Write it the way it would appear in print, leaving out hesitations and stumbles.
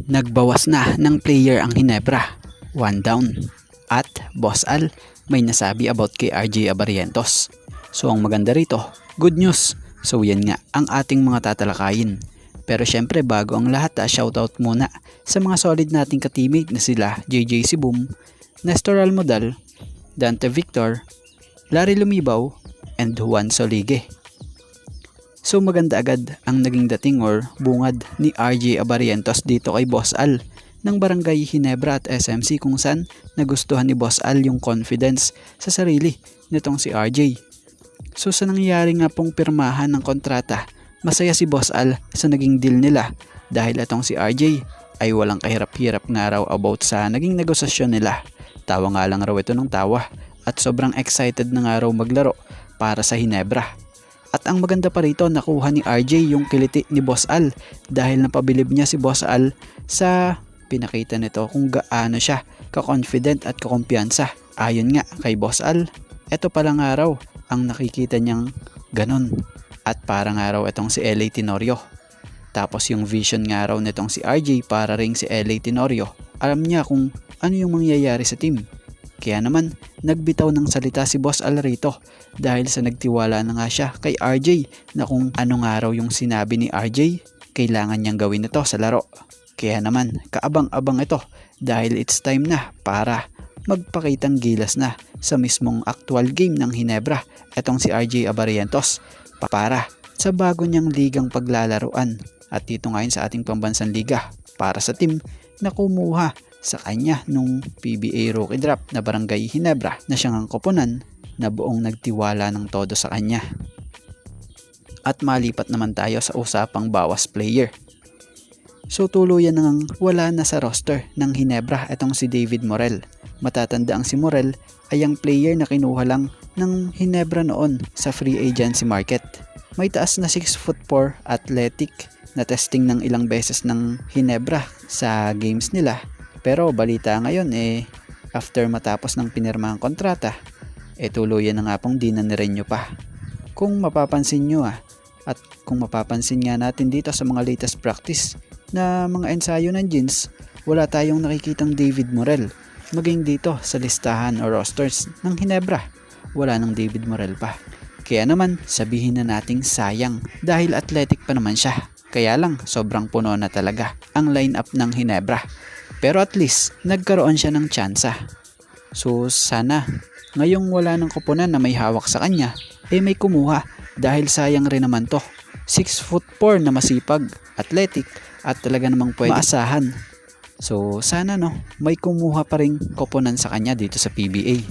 Nagbawas na ng player ang Ginebra, 1 down. At Boss Al may nasabi about kay RJ Abarientos. So ang maganda rito, good news. So yan nga ang ating mga tatalakayin. Pero syempre bago ang lahat, shoutout muna sa mga solid nating ka-teammate na sila JJ Sibum, Nestor Almodal, Dante Victor, Larry Lumibaw, and Juan Solige. So maganda agad ang naging dating or bungad ni RJ Abarientos dito kay Boss Al ng Barangay Ginebra at SMC, kung saan nagustuhan ni Boss Al yung confidence sa sarili nitong si RJ. So sa nangyayari nga pong pirmahan ng kontrata, masaya si Boss Al sa naging deal nila dahil itong si RJ ay walang kahirap-hirap nga raw about sa naging negosasyon nila. Tawa nga lang raw ito ng tawa at sobrang excited na nga raw maglaro para sa Ginebra. At ang maganda pa rito, nakuha ni RJ yung kiliti ni Boss Al dahil napabilib niya si Boss Al sa pinakita nito kung gaano siya ka-confident at kakumpiyansa. Ayon nga kay Boss Al, eto pala nga raw ang nakikita niyang ganon. At para nga raw itong si LA Tenorio. Tapos yung vision nga raw nitong si RJ para ring si LA Tenorio. Alam niya kung ano yung mangyayari sa team. Kaya naman, nagbitaw ng salita si Boss Al rito dahil sa nagtiwala na nga siya kay RJ na kung ano nga raw yung sinabi ni RJ, kailangan niyang gawin ito sa laro. Kaya naman, kaabang-abang ito dahil it's time na para magpakitang gilas na sa mismong actual game ng Ginebra itong si RJ Abarientos para sa bago niyang ligang paglalaruan. At dito ngayon sa ating pambansang liga para sa team na kumuha sa kanya nung PBA rookie draft na Barangay Ginebra na siyang ang koponan na buong nagtiwala ng todo sa kanya. At malipat naman tayo sa usapang bawas player. So tuluyan nang wala na sa roster ng Ginebra itong si David Morel. Matatanda ang si Morel ay ang player na kinuha lang ng Ginebra noon sa free agency market. May taas na 6'4" athletic na testing ng ilang beses ng Ginebra sa games nila. Pero balita ngayon after matapos ng pinirmahang kontrata, tuluyan na nga pong di na nirenyo pa. Kung mapapansin nyo at kung mapapansin nga natin dito sa mga latest practice na mga ensayo ng Jeans, wala tayong nakikitang David Morel. Maging dito sa listahan o rosters ng Ginebra, wala nang David Morel pa. Kaya naman sabihin na nating sayang dahil athletic pa naman siya. Kaya lang sobrang puno na talaga ang lineup ng Ginebra. Pero at least nagkaroon siya ng tsansa. So sana ngayong wala ng koponan na may hawak sa kanya, may kumuha dahil sayang rin naman to. 6'4" na masipag, athletic at talaga namang pwede maasahan. So sana may kumuha pa rin koponan sa kanya dito sa PBA.